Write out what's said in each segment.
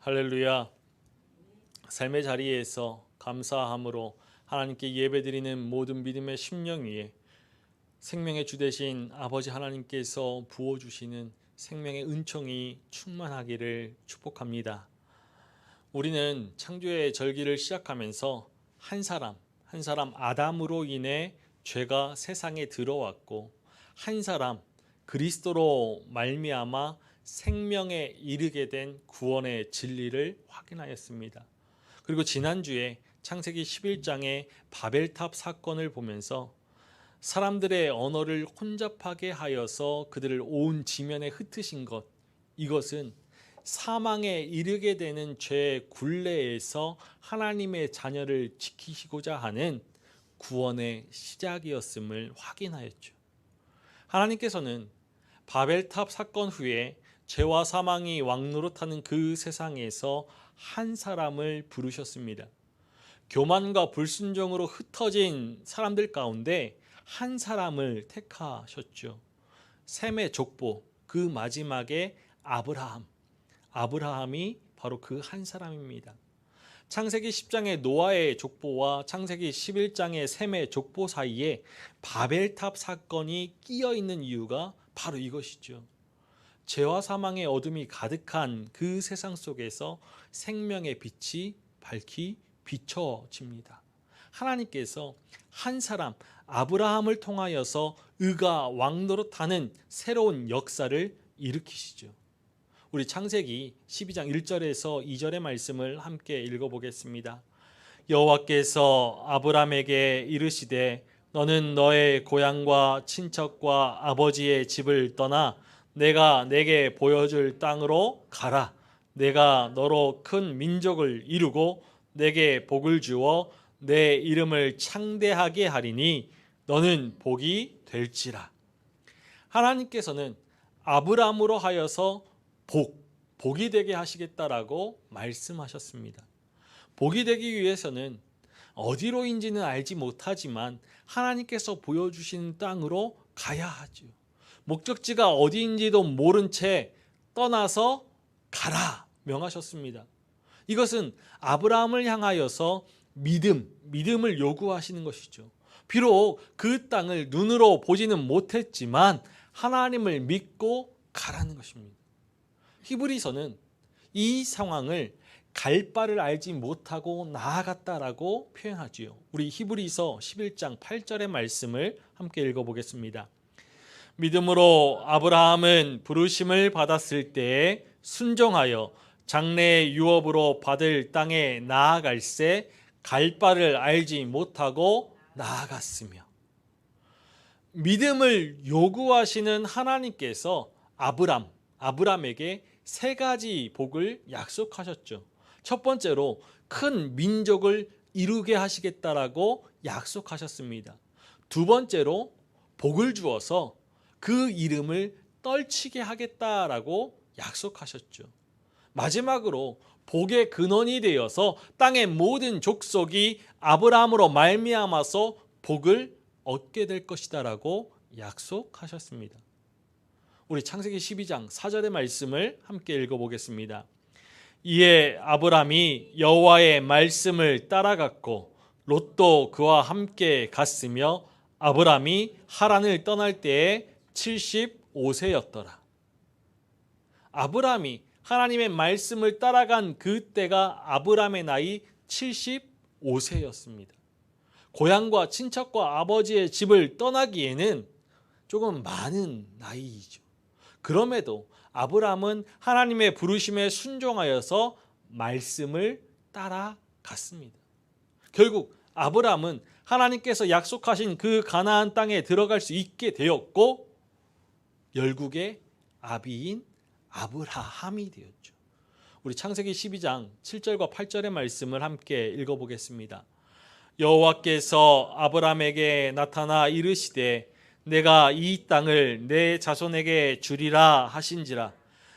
할렐루야. 삶의 자리에서 감사함으로 하나님께 예배드리는 모든 믿음의 심령 위에 생명의 주 되신 아버지 하나님께서 부어주시는 생명의 은총이 충만하기를 축복합니다. 우리는 창조의 절기를 시작하면서 한 사람 아담으로 인해 죄가 세상에 들어왔고, 한 사람 그리스도로 말미암아 생명에 이르게 된 구원의 진리를 확인하였습니다. 그리고 지난주에 창세기 11장의 바벨탑 사건을 보면서 사람들의 언어를 혼잡하게 하여서 그들을 온 지면에 흩으신 것, 이것은 사망에 이르게 되는 죄의 굴레에서 하나님의 자녀를 지키시고자 하는 구원의 시작이었음을 확인하였죠. 하나님께서는 바벨탑 사건 후에 죄와 사망이 왕노릇하는 그 세상에서 한 사람을 부르셨습니다. 교만과 불순종으로 흩어진 사람들 가운데 한 사람을 택하셨죠. 셈의 족보, 그 마지막에 아브라함이 바로 그 한 사람입니다. 창세기 10장의 노아의 족보와 창세기 11장의 셈의 족보 사이에 바벨탑 사건이 끼어 있는 이유가 바로 이것이죠. 죄와 사망의 어둠이 가득한 그 세상 속에서 생명의 빛이 밝히 비춰집니다. 하나님께서 한 사람 아브라함을 통하여서 의가 왕노릇하는 새로운 역사를 일으키시죠. 우리 창세기 12장 1절에서 2절의 말씀을 함께 읽어보겠습니다. 여호와께서 아브라함에게 이르시되 너는 너의 고향과 친척과 아버지의 집을 떠나 내가 내게 보여줄 땅으로 가라. 내가 너로 큰 민족을 이루고 내게 복을 주어 내 이름을 창대하게 하리니 너는 복이 될지라. 하나님께서는 아브라함으로 하여서 복이 되게 하시겠다라고 말씀하셨습니다. 복이 되기 위해서는 어디로인지는 알지 못하지만 하나님께서 보여주신 땅으로 가야 하죠. 목적지가 어디인지도 모른 채 떠나서 가라 명하셨습니다. 이것은 아브라함을 향하여서 믿음을 요구하시는 것이죠. 비록 그 땅을 눈으로 보지는 못했지만 하나님을 믿고 가라는 것입니다. 히브리서는 이 상황을 갈 바를 알지 못하고 나아갔다라고 표현하지요. 우리 히브리서 11장 8절의 말씀을 함께 읽어보겠습니다. 믿음으로 아브라함은 부르심을 받았을 때에 순종하여 장래의 유업으로 받을 땅에 나아갈새 갈 바를 알지 못하고 나아갔으며, 믿음을 요구하시는 하나님께서 아브람에게 세 가지 복을 약속하셨죠. 첫 번째로 큰 민족을 이루게 하시겠다라고 약속하셨습니다. 두 번째로 복을 주어서 그 이름을 떨치게 하겠다라고 약속하셨죠. 마지막으로 복의 근원이 되어서 땅의 모든 족속이 아브라함으로 말미암아서 복을 얻게 될 것이다라고 약속하셨습니다. 우리 창세기 12장 4절의 말씀을 함께 읽어보겠습니다. 이에 아브람이 여호와의 말씀을 따라갔고 롯도 그와 함께 갔으며 아브람이 하란을 떠날 때에 75세였더라. 아브람이 하나님의 말씀을 따라간 그때가 아브람의 나이 75세였습니다. 고향과 친척과 아버지의 집을 떠나기에는 조금 많은 나이이죠. 그럼에도 아브람은 하나님의 부르심에 순종하여서 말씀을 따라갔습니다. 결국 아브람은 하나님께서 약속하신 그 가나안 땅에 들어갈 수 있게 되었고, 열국의 아비인 아브라함이 되었죠. 우리 창세기 12장 7절과 8절의 말씀을 함께 읽어보겠습니다. 여호와께서 아브람에게 나타나 이르시되 내가 이 땅을 내 자손에게 주리라 하신지라.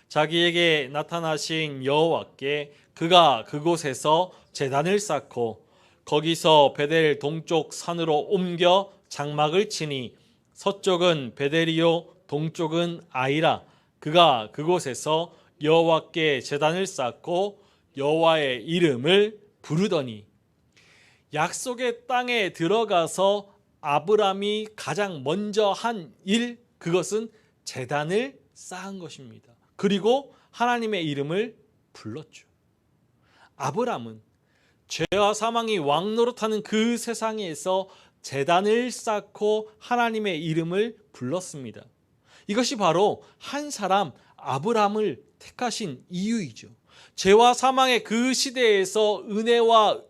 자기에게 나타나신 여호와께 그가 그곳에서 제단을 쌓고 거기서 베델 동쪽 산으로 옮겨 장막을 치니 서쪽은 베델이요 동쪽은 아이라. 그가 그곳에서 여호와께 제단을 쌓고 여호와의 이름을 부르더니 약속의 땅에 들어가서 아브라함이 가장 먼저 한 일, 그것은 제단을 쌓은 것입니다. 그리고 하나님의 이름을 불렀죠. 아브라함은 죄와 사망이 왕노릇하는 그 세상에서 제단을 쌓고 하나님의 이름을 불렀습니다. 이것이 바로 한 사람 아브라함을 택하신 이유이죠. 죄와 사망의 그 시대에서 은혜와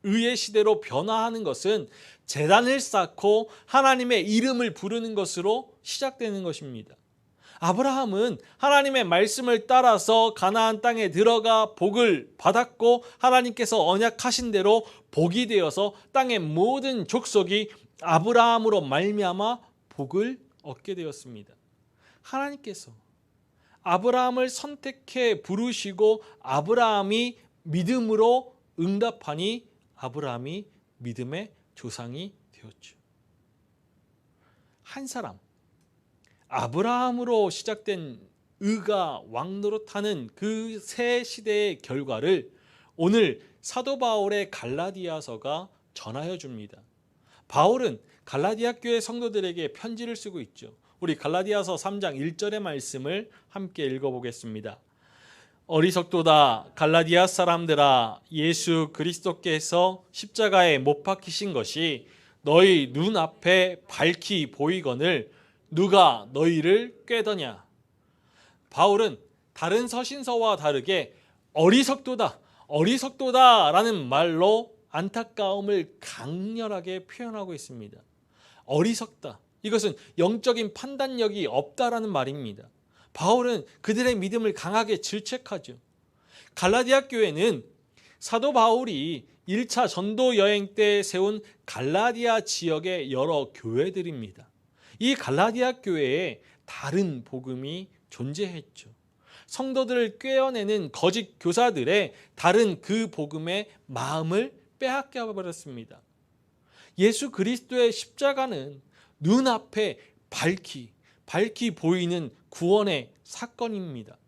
의의 시대로 변화하는 것은 제단을 쌓고 하나님의 이름을 부르는 것으로 시작되는 것입니다. 아브라함은 하나님의 말씀을 따라서 가나안 땅에 들어가 복을 받았고 하나님께서 언약하신 대로 복이 되어서 땅의 모든 족속이 아브라함으로 말미암아 복을 얻게 되었습니다. 하나님께서 아브라함을 선택해 부르시고 아브라함이 믿음으로 응답하니 아브라함이 믿음의 조상이 되었죠. 한 사람 아브라함으로 시작된 의가 왕노릇하는 그 새 시대의 결과를 오늘 사도 바울의 갈라디아서가 전하여 줍니다. 바울은 갈라디아 교회 성도들에게 편지를 쓰고 있죠. 우리 갈라디아서 3장 1절의 말씀을 함께 읽어보겠습니다. 어리석도다 갈라디아 사람들아, 예수 그리스도께서 십자가에 못 박히신 것이 너희 눈앞에 밝히 보이거늘 누가 너희를 꾀더냐. 바울은 다른 서신서와 다르게 어리석도다 라는 말로 안타까움을 강렬하게 표현하고 있습니다. 어리석다, 이것은 영적인 판단력이 없다라는 말입니다. 바울은 그들의 믿음을 강하게 질책하죠. 갈라디아 교회는 사도 바울이 1차 전도 여행 때 세운 갈라디아 지역의 여러 교회들입니다. 이 갈라디아 교회에 다른 복음이 존재했죠. 성도들을 꿰어내는 거짓 교사들의 다른 그 복음의 마음을 빼앗겨 버렸습니다. 예수 그리스도의 십자가는 눈앞에 밝히 보이는 구원의 사건입니다.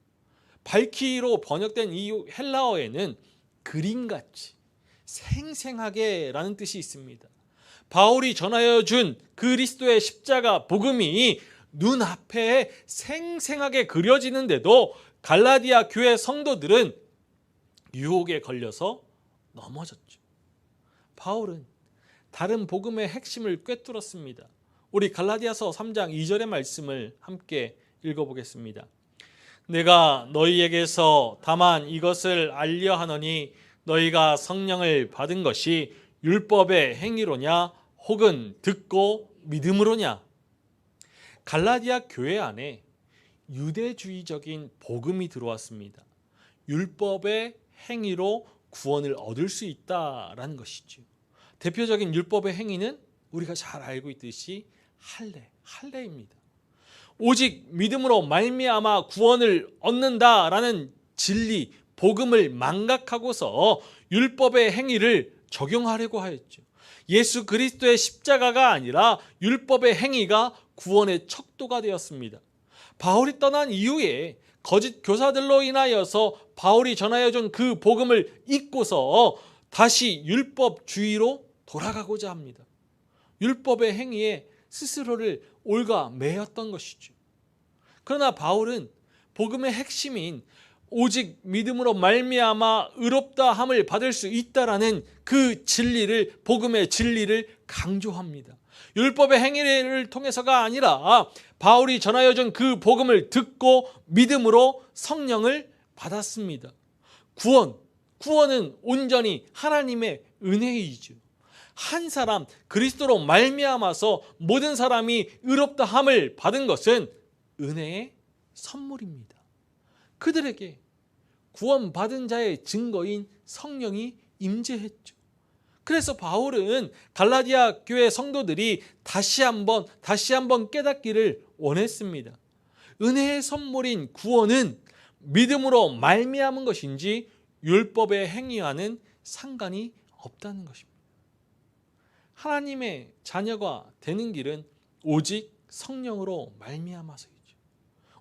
밝히로 번역된 이 헬라어에는 그림같이 생생하게 라는 뜻이 있습니다. 바울이 전하여 준 그리스도의 십자가 복음이 눈앞에 생생하게 그려지는데도 갈라디아 교회 성도들은 유혹에 걸려서 넘어졌죠. 바울은 다른 복음의 핵심을 꿰뚫었습니다. 우리 갈라디아서 3장 2절의 말씀을 함께 읽어보겠습니다. 내가 너희에게서 다만 이것을 알려 하노니 너희가 성령을 받은 것이 율법의 행위로냐 혹은 듣고 믿음으로냐. 갈라디아 교회 안에 유대주의적인 복음이 들어왔습니다. 율법의 행위로 구원을 얻을 수 있다라는 것이죠. 대표적인 율법의 행위는 우리가 잘 알고 있듯이 할례입니다. 오직 믿음으로 말미암아 구원을 얻는다라는 진리, 복음을 망각하고서 율법의 행위를 적용하려고 하였죠. 예수 그리스도의 십자가가 아니라 율법의 행위가 구원의 척도가 되었습니다. 바울이 떠난 이후에 거짓 교사들로 인하여서 바울이 전하여 준 그 복음을 잊고서 다시 율법주의로 돌아가고자 합니다. 율법의 행위에 스스로를 올가매었던 것이죠. 그러나 바울은 복음의 핵심인 오직 믿음으로 말미암아 의롭다함을 받을 수 있다라는 그 진리를, 복음의 진리를 강조합니다. 율법의 행위를 통해서가 아니라 바울이 전하여 준 그 복음을 듣고 믿음으로 성령을 받았습니다. 구원은 온전히 하나님의 은혜이죠. 한 사람 그리스도로 말미암아서 모든 사람이 의롭다함을 받은 것은 은혜의 선물입니다. 그들에게 구원받은 자의 증거인 성령이 임재했죠. 그래서 바울은 갈라디아 교회 성도들이 다시 한번 깨닫기를 원했습니다. 은혜의 선물인 구원은 믿음으로 말미암은 것인지 율법의 행위와는 상관이 없다는 것입니다. 하나님의 자녀가 되는 길은 오직 성령으로 말미암아서이죠.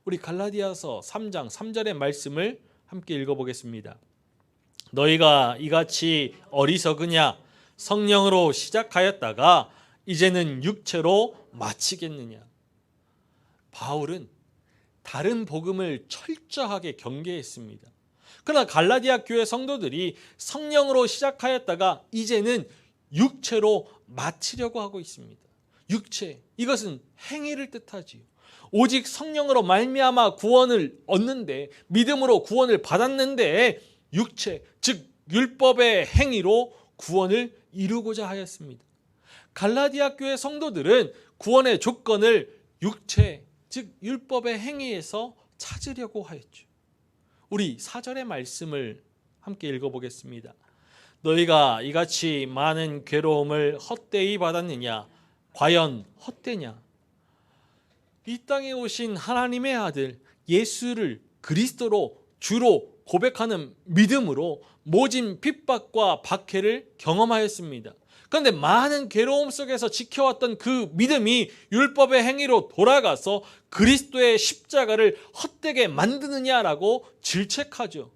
우리 갈라디아서 3장 3절의 말씀을 함께 읽어보겠습니다. 너희가 이같이 어리석으냐? 성령으로 시작하였다가 이제는 육체로 마치겠느냐? 바울은 다른 복음을 철저하게 경계했습니다. 그러나 갈라디아 교회 성도들이 성령으로 시작하였다가 이제는 육체로 마치려고 하고 있습니다. 육체, 이것은 행위를 뜻하지요. 오직 성령으로 말미암아 구원을 얻는데, 믿음으로 구원을 받았는데 육체, 즉 율법의 행위로 구원을 이루고자 하였습니다. 갈라디아 교회 성도들은 구원의 조건을 육체, 즉 율법의 행위에서 찾으려고 하였죠. 우리 4절의 말씀을 함께 읽어보겠습니다. 너희가 이같이 많은 괴로움을 헛되이 받았느냐? 과연 헛되냐? 이 땅에 오신 하나님의 아들 예수를 그리스도로 주로 고백하는 믿음으로 모진 핍박과 박해를 경험하였습니다. 그런데 많은 괴로움 속에서 지켜왔던 그 믿음이 율법의 행위로 돌아가서 그리스도의 십자가를 헛되게 만드느냐라고 질책하죠.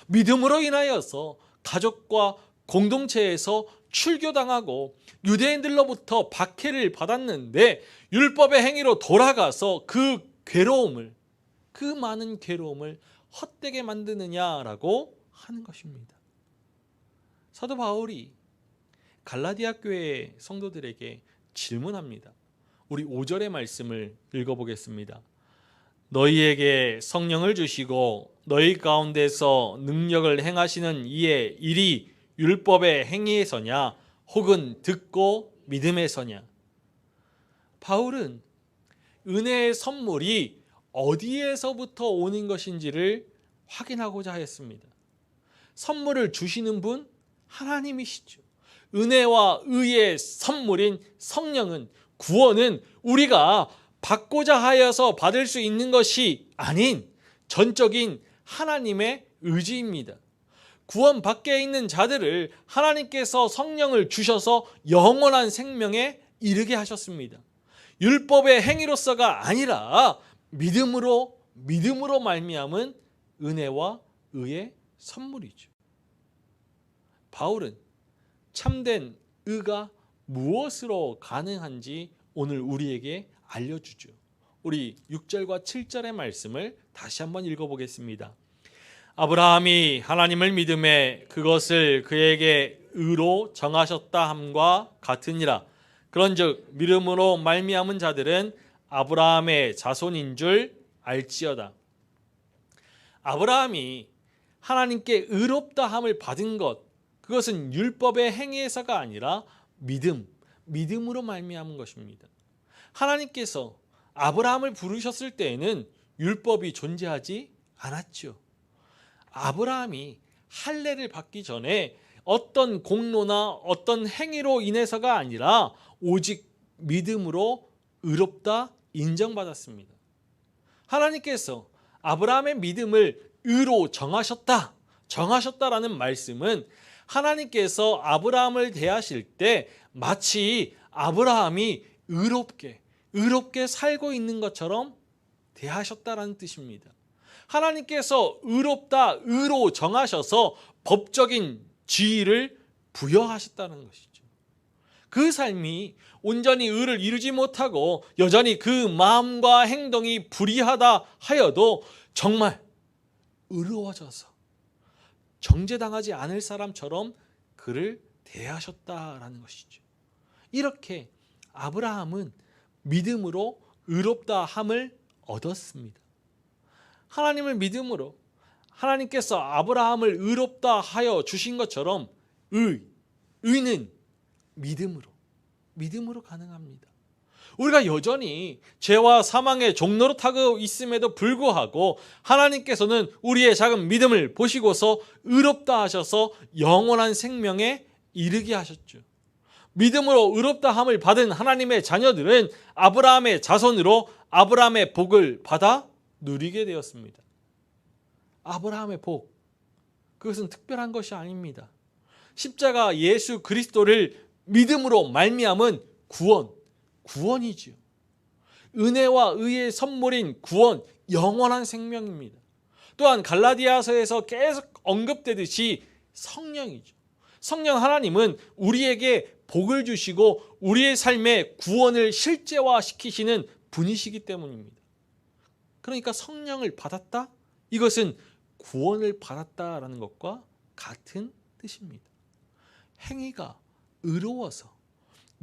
믿음으로 인하여서 가족과 공동체에서 출교당하고 유대인들로부터 박해를 받았는데 율법의 행위로 돌아가서 그 괴로움을, 그 많은 괴로움을 헛되게 만드느냐라고 하는 것입니다. 사도 바울이 갈라디아 교회 성도들에게 질문합니다. 우리 5절의 말씀을 읽어보겠습니다. 너희에게 성령을 주시고 너희 가운데서 능력을 행하시는 이의 일이 율법의 행위에서냐 혹은 듣고 믿음에서냐? 바울은 은혜의 선물이 어디에서부터 오는 것인지를 확인하고자 하였습니다. 선물을 주시는 분 하나님이시죠. 은혜와 의의 선물인 성령은, 구원은 우리가 받고자 하여서 받을 수 있는 것이 아닌 전적인 하나님의 의지입니다. 구원 밖에 있는 자들을 하나님께서 성령을 주셔서 영원한 생명에 이르게 하셨습니다. 율법의 행위로서가 아니라 믿음으로 말미암은 은혜와 의의 선물이죠. 바울은 참된 의가 무엇으로 가능한지 오늘 우리에게 알려주죠. 우리 6절과 7절의 말씀을 다시 한번 읽어보겠습니다. 아브라함이 하나님을 믿음에 그것을 그에게 의로 정하셨다 함과 같으니라. 그런즉 믿음으로 말미암은 자들은 아브라함의 자손인 줄 알지어다. 아브라함이 하나님께 의롭다 함을 받은 것, 그것은 율법의 행위에서가 아니라 믿음으로 말미암은 것입니다. 하나님께서 아브라함을 부르셨을 때에는 율법이 존재하지 않았죠. 아브라함이 할례를 받기 전에 어떤 공로나 어떤 행위로 인해서가 아니라 오직 믿음으로 의롭다 인정받았습니다. 하나님께서 아브라함의 믿음을 의로 정하셨다라는 말씀은 하나님께서 아브라함을 대하실 때 마치 아브라함이 의롭게 살고 있는 것처럼 대하셨다라는 뜻입니다. 하나님께서 의로 정하셔서 법적인 지위를 부여하셨다는 것이죠. 그 삶이 온전히 의를 이루지 못하고 여전히 그 마음과 행동이 불의하다 하여도 정말 의로워져서 정죄당하지 않을 사람처럼 그를 대하셨다라는 것이죠. 이렇게 아브라함은 믿음으로 의롭다 함을 얻었습니다. 하나님을 믿음으로 하나님께서 아브라함을 의롭다 하여 주신 것처럼 의는 믿음으로 가능합니다. 우리가 여전히 죄와 사망의 종로로 타고 있음에도 불구하고 하나님께서는 우리의 작은 믿음을 보시고서 의롭다 하셔서 영원한 생명에 이르게 하셨죠. 믿음으로 의롭다 함을 받은 하나님의 자녀들은 아브라함의 자손으로 아브라함의 복을 받아 누리게 되었습니다. 아브라함의 복, 그것은 특별한 것이 아닙니다. 십자가 예수 그리스도를 믿음으로 말미암은 구원이지요. 은혜와 의의 선물인 구원, 영원한 생명입니다. 또한 갈라디아서에서 계속 언급되듯이 성령이죠. 성령 하나님은 우리에게 복을 주시고 우리의 삶의 구원을 실제화시키시는 분이시기 때문입니다. 그러니까 성령을 받았다? 이것은 구원을 받았다라는 것과 같은 뜻입니다. 행위가 의로워서,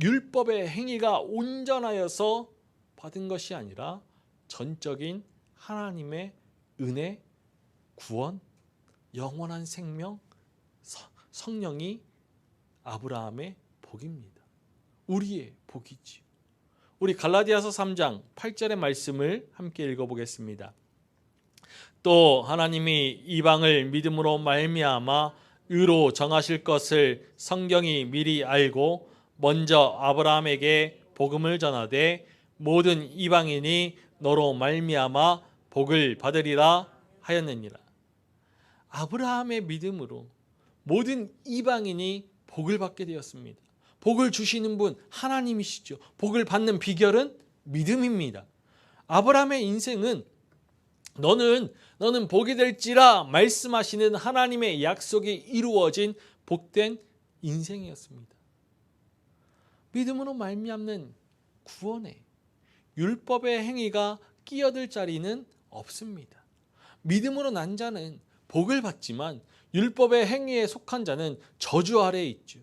율법의 행위가 온전하여서 받은 것이 아니라 전적인 하나님의 은혜, 구원, 영원한 생명, 성령이 아브라함의 복입니다. 우리의 복이지요. 우리 갈라디아서 3장 8절의 말씀을 함께 읽어보겠습니다. 또 하나님이 이방을 믿음으로 말미암아 의로 정하실 것을 성경이 미리 알고 먼저 아브라함에게 복음을 전하되 모든 이방인이 너로 말미암아 복을 받으리라 하였느니라. 아브라함의 믿음으로 모든 이방인이 복을 받게 되었습니다. 복을 주시는 분 하나님이시죠. 복을 받는 비결은 믿음입니다. 아브라함의 인생은 너는 복이 될지라 말씀하시는 하나님의 약속이 이루어진 복된 인생이었습니다. 믿음으로 말미암는 구원에 율법의 행위가 끼어들 자리는 없습니다. 믿음으로 난 자는 복을 받지만 율법의 행위에 속한 자는 저주 아래에 있죠.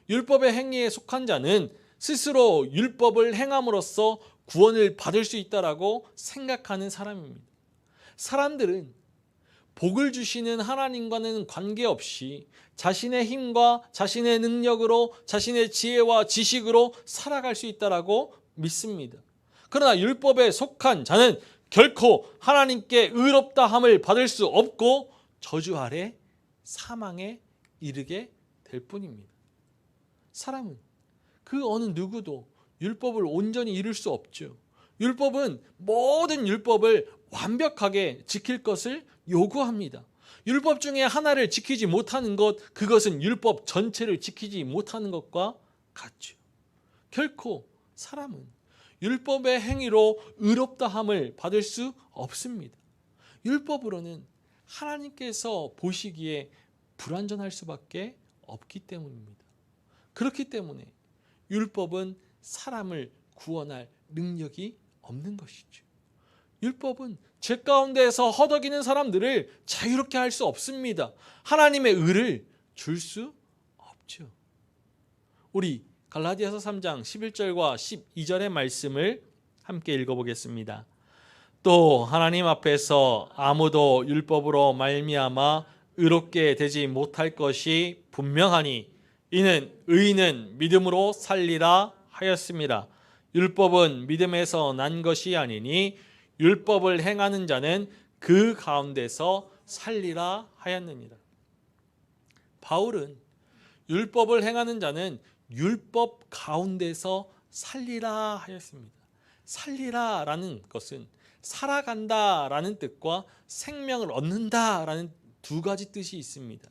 율법의 행위에 속한 자는 스스로 율법을 행함으로써 구원을 받을 수 있다라고 생각하는 사람입니다. 사람들은 복을 주시는 하나님과는 관계없이 자신의 힘과 자신의 능력으로 자신의 지혜와 지식으로 살아갈 수 있다라고 믿습니다. 그러나 율법에 속한 자는 결코 하나님께 의롭다함을 받을 수 없고 저주 아래 사망에 이르게 될 뿐입니다. 사람은 그 어느 누구도 율법을 온전히 이룰 수 없죠. 율법은 모든 율법을 완벽하게 지킬 것을 요구합니다. 율법 중에 하나를 지키지 못하는 것, 그것은 율법 전체를 지키지 못하는 것과 같죠. 결코 사람은 율법의 행위로 의롭다함을 받을 수 없습니다. 율법으로는 하나님께서 보시기에 불완전할 수밖에 없기 때문입니다. 그렇기 때문에 율법은 사람을 구원할 능력이 없는 것이죠. 율법은 죄 가운데에서 허덕이는 사람들을 자유롭게 할 수 없습니다. 하나님의 의를 줄 수 없죠. 우리 갈라디아서 3장 11절과 12절의 말씀을 함께 읽어보겠습니다. 또 하나님 앞에서 아무도 율법으로 말미암아 의롭게 되지 못할 것이 분명하니 이는 의인은 믿음으로 살리라 하였습니다. 율법은 믿음에서 난 것이 아니니 율법을 행하는 자는 그 가운데서 살리라 하였느니라. 바울은 율법을 행하는 자는 율법 가운데서 살리라 하였습니다. 살리라라는 것은 살아간다라는 뜻과 생명을 얻는다라는 두 가지 뜻이 있습니다.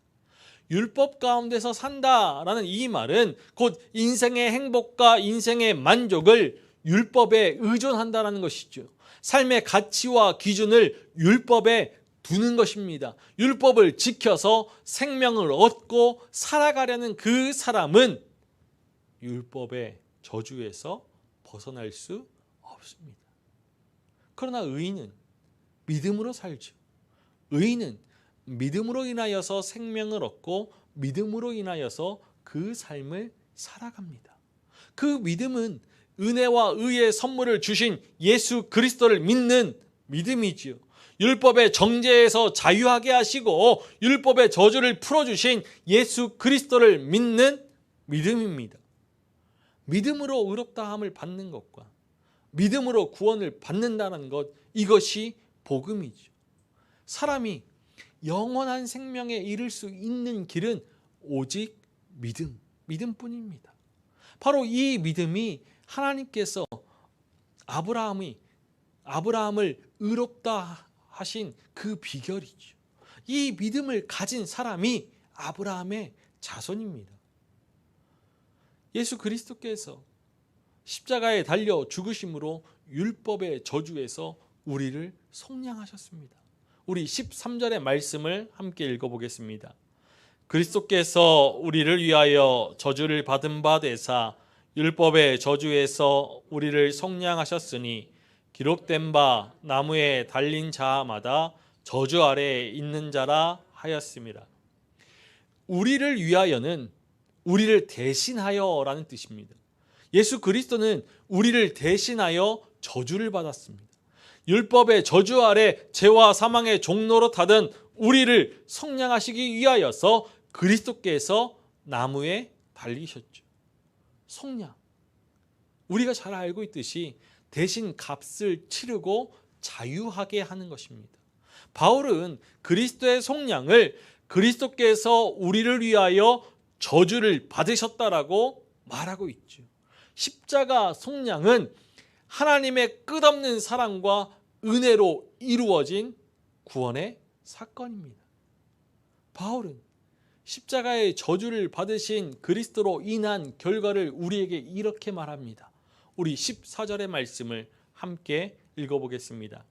율법 가운데서 산다라는 이 말은 곧 인생의 행복과 인생의 만족을 율법에 의존한다라는 것이죠. 삶의 가치와 기준을 율법에 두는 것입니다. 율법을 지켜서 생명을 얻고 살아가려는 그 사람은 율법의 저주에서 벗어날 수 없습니다. 그러나 의인은 믿음으로 살죠. 의인은 믿음으로 인하여서 생명을 얻고 믿음으로 인하여서 그 삶을 살아갑니다. 그 믿음은 은혜와 의의 선물을 주신 예수 그리스도를 믿는 믿음이지요. 율법의 정죄에서 자유하게 하시고 율법의 저주를 풀어주신 예수 그리스도를 믿는 믿음입니다. 믿음으로 의롭다함을 받는 것과 믿음으로 구원을 받는다는 것, 이것이 복음이죠. 사람이 영원한 생명에 이를 수 있는 길은 오직 믿음뿐입니다. 바로 이 믿음이 하나님께서 아브라함을 의롭다 하신 그 비결이죠. 이 믿음을 가진 사람이 아브라함의 자손입니다. 예수 그리스도께서 십자가에 달려 죽으심으로 율법의 저주에서 우리를 속량하셨습니다. 우리 13절의 말씀을 함께 읽어보겠습니다. 그리스도께서 우리를 위하여 저주를 받은 바 되사 율법의 저주에서 우리를 속량하셨으니 기록된 바 나무에 달린 자마다 저주 아래에 있는 자라 하였습니다. 우리를 위하여는 우리를 대신하여라는 뜻입니다. 예수 그리스도는 우리를 대신하여 저주를 받았습니다. 율법의 저주 아래 죄와 사망의 종로로 타던 우리를 속량하시기 위하여서 그리스도께서 나무에 달리셨죠. 속량. 우리가 잘 알고 있듯이 대신 값을 치르고 자유하게 하는 것입니다. 바울은 그리스도의 속량을 그리스도께서 우리를 위하여 저주를 받으셨다라고 말하고 있죠. 십자가 속량은 하나님의 끝없는 사랑과 은혜로 이루어진 구원의 사건입니다. 바울은 십자가의 저주를 받으신 그리스도로 인한 결과를 우리에게 이렇게 말합니다. 우리 14절의 말씀을 함께 읽어보겠습니다.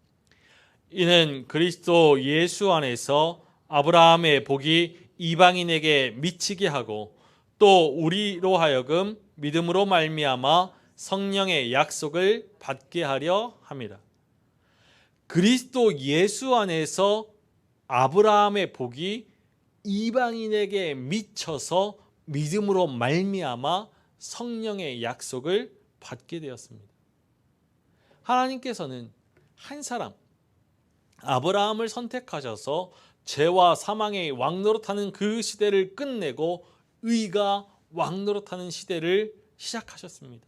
이는 그리스도 예수 안에서 아브라함의 복이 이방인에게 미치게 하고 또 우리로 하여금 믿음으로 말미암아 성령의 약속을 받게 하려 함이라. 그리스도 예수 안에서 아브라함의 복이 이방인에게 미쳐서 믿음으로 말미암아 성령의 약속을 받게 되었습니다. 하나님께서는 한 사람 아브라함을 선택하셔서 죄와 사망의 왕노릇하는 그 시대를 끝내고 의가 왕노릇하는 시대를 시작하셨습니다.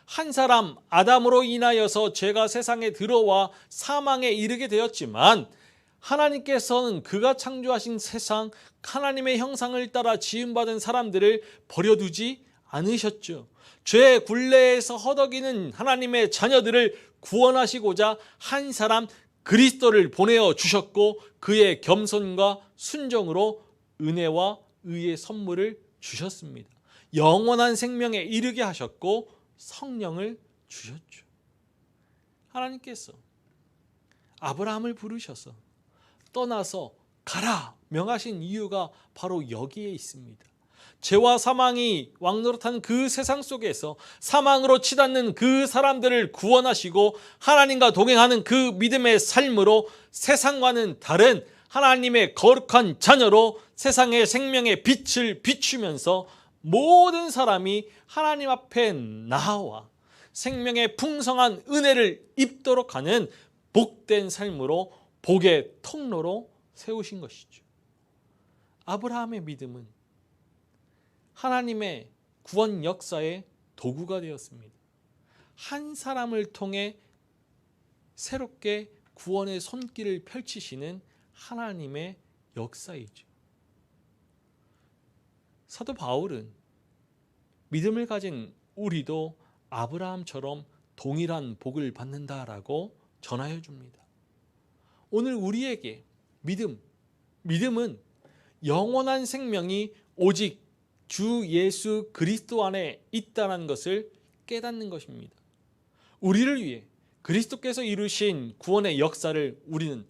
한 사람 아담으로 인하여서 죄가 세상에 들어와 사망에 이르게 되었지만 하나님께서는 그가 창조하신 세상 하나님의 형상을 따라 지음받은 사람들을 버려두지 않으셨죠. 죄의 굴레에서 허덕이는 하나님의 자녀들을 구원하시고자 한 사람 그리스도를 보내어 주셨고 그의 겸손과 순종으로 은혜와 의의 선물을 주셨습니다. 영원한 생명에 이르게 하셨고 성령을 주셨죠. 하나님께서 아브라함을 부르셔서 떠나서 가라 명하신 이유가 바로 여기에 있습니다. 죄와 사망이 왕노릇한 그 세상 속에서 사망으로 치닫는 그 사람들을 구원하시고 하나님과 동행하는 그 믿음의 삶으로 세상과는 다른 하나님의 거룩한 자녀로 세상의 생명의 빛을 비추면서 모든 사람이 하나님 앞에 나와 생명의 풍성한 은혜를 입도록 하는 복된 삶으로 복의 통로로 세우신 것이죠. 아브라함의 믿음은 하나님의 구원 역사의 도구가 되었습니다. 한 사람을 통해 새롭게 구원의 손길을 펼치시는 하나님의 역사이죠. 사도 바울은 믿음을 가진 우리도 아브라함처럼 동일한 복을 받는다라고 전하여 줍니다. 오늘 우리에게 믿음은 영원한 생명이 오직 주 예수 그리스도 안에 있다는 것을 깨닫는 것입니다. 우리를 위해 그리스도께서 이루신 구원의 역사를 우리는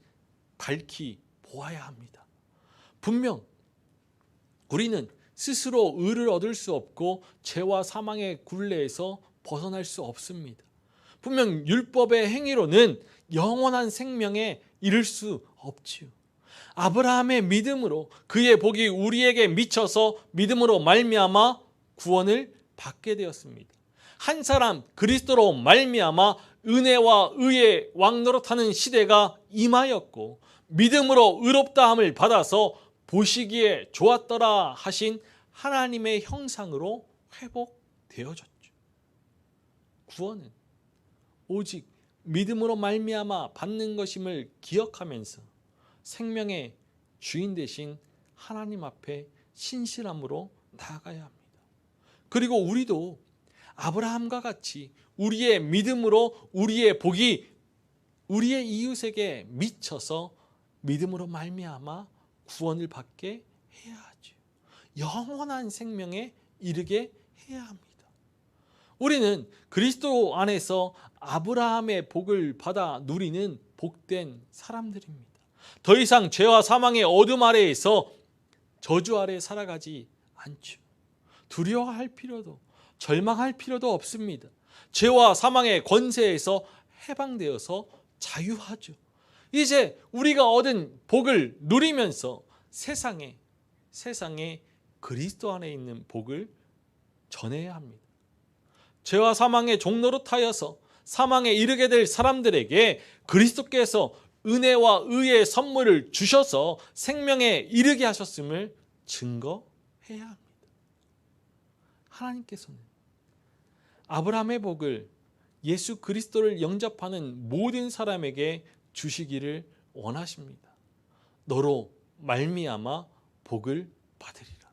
밝히 보아야 합니다. 분명 우리는 스스로 의를 얻을 수 없고 죄와 사망의 굴레에서 벗어날 수 없습니다. 분명 율법의 행위로는 영원한 생명에 이를 수 없지요. 아브라함의 믿음으로 그의 복이 우리에게 미쳐서 믿음으로 말미암아 구원을 받게 되었습니다. 한 사람 그리스도로 말미암아 은혜와 의의 왕노릇하는 시대가 임하였고 믿음으로 의롭다함을 받아서 보시기에 좋았더라 하신 하나님의 형상으로 회복되어졌죠. 구원은 오직 믿음으로 말미암아 받는 것임을 기억하면서 생명의 주인 되신 하나님 앞에 신실함으로 나아가야 합니다. 그리고 우리도 아브라함과 같이 우리의 믿음으로 우리의 복이 우리의 이웃에게 미쳐서 믿음으로 말미암아 구원을 받게 해야 하죠. 영원한 생명에 이르게 해야 합니다. 우리는 그리스도 안에서 아브라함의 복을 받아 누리는 복된 사람들입니다. 더 이상 죄와 사망의 어둠 아래에서 저주 아래 살아가지 않죠. 두려워할 필요도 절망할 필요도 없습니다. 죄와 사망의 권세에서 해방되어서 자유하죠. 이제 우리가 얻은 복을 누리면서 세상에 그리스도 안에 있는 복을 전해야 합니다. 죄와 사망의 종로로 타여서 사망에 이르게 될 사람들에게 그리스도께서 은혜와 의의 선물을 주셔서 생명에 이르게 하셨음을 증거해야 합니다. 하나님께서는 아브라함의 복을 예수 그리스도를 영접하는 모든 사람에게 주시기를 원하십니다. 너로 말미암아 복을 받으리라.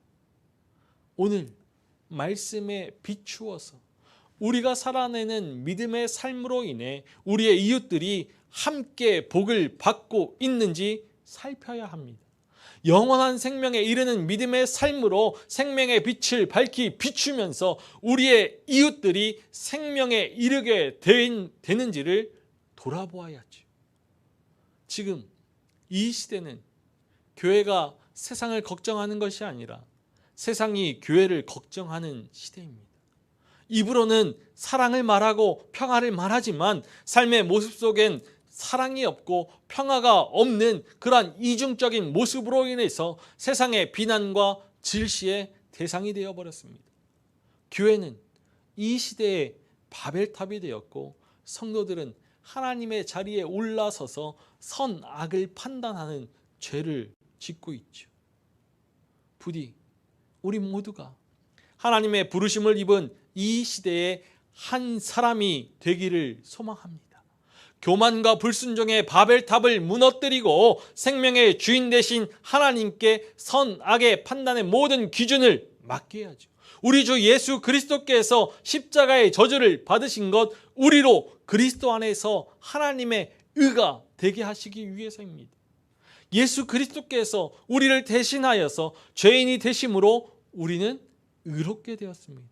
오늘 말씀에 비추어서 우리가 살아내는 믿음의 삶으로 인해 우리의 이웃들이 함께 복을 받고 있는지 살펴야 합니다. 영원한 생명에 이르는 믿음의 삶으로 생명의 빛을 밝히 비추면서 우리의 이웃들이 생명에 이르게 되는지를 돌아보아야죠. 지금 이 시대는 교회가 세상을 걱정하는 것이 아니라 세상이 교회를 걱정하는 시대입니다. 입으로는 사랑을 말하고 평화를 말하지만 삶의 모습 속엔 사랑이 없고 평화가 없는 그러한 이중적인 모습으로 인해서 세상의 비난과 질시의 대상이 되어버렸습니다. 교회는 이 시대의 바벨탑이 되었고 성도들은 하나님의 자리에 올라서서 선악을 판단하는 죄를 짓고 있죠. 부디 우리 모두가 하나님의 부르심을 입은 이 시대의 한 사람이 되기를 소망합니다. 교만과 불순종의 바벨탑을 무너뜨리고 생명의 주인 되신 하나님께 선악의 판단의 모든 기준을 맡겨야죠. 우리 주 예수 그리스도께서 십자가의 저주를 받으신 것, 우리로 그리스도 안에서 하나님의 의가 되게 하시기 위해서입니다. 예수 그리스도께서 우리를 대신하여서 죄인이 되심으로 우리는 의롭게 되었습니다.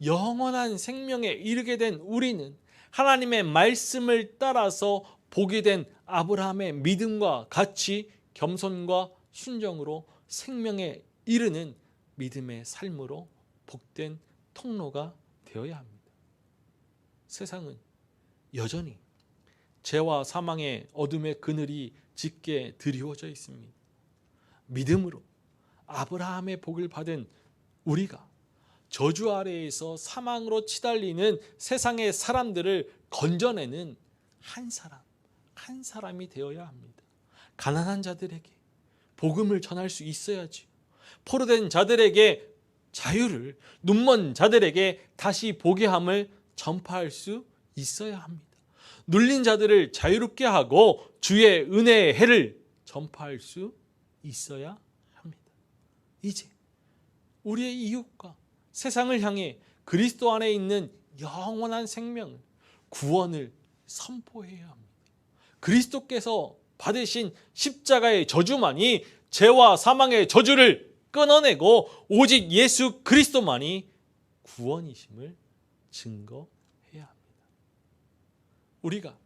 영원한 생명에 이르게 된 우리는 하나님의 말씀을 따라서 복이 된 아브라함의 믿음과 같이 겸손과 순종으로 생명에 이르는 믿음의 삶으로 복된 통로가 되어야 합니다. 세상은 여전히 죄와 사망의 어둠의 그늘이 짙게 드리워져 있습니다. 믿음으로 아브라함의 복을 받은 우리가 저주 아래에서 사망으로 치달리는 세상의 사람들을 건져내는 한 사람이 되어야 합니다. 가난한 자들에게 복음을 전할 수 있어야지. 포로된 자들에게 자유를, 눈먼 자들에게 다시 보게 함을 전파할 수 있어야 합니다. 눌린 자들을 자유롭게 하고 주의 은혜의 해를 전파할 수 있어야 합니다. 이제 우리의 이웃과 세상을 향해 그리스도 안에 있는 영원한 생명을, 구원을 선포해야 합니다. 그리스도께서 받으신 십자가의 저주만이 죄와 사망의 저주를 끊어내고 오직 예수 그리스도만이 구원이심을 증거해야 합니다. 우리가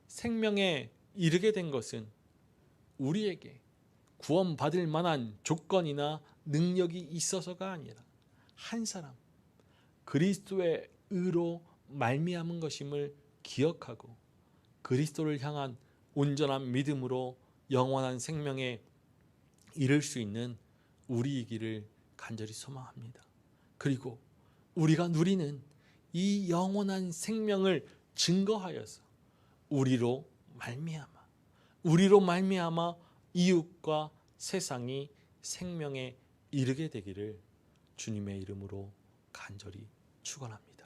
생명에 이르게 된 것은 우리에게 구원받을 만한 조건이나 능력이 있어서가 아니라 한 사람 그리스도의 의로 말미암은 것임을 기억하고 그리스도를 향한 온전한 믿음으로 영원한 생명에 이를 수 있는 우리이기를 간절히 소망합니다. 그리고 우리가 누리는 이 영원한 생명을 증거하여서 우리로 말미암아 이웃과 세상이 생명에 이르게 되기를 주님의 이름으로 간절히 축원합니다.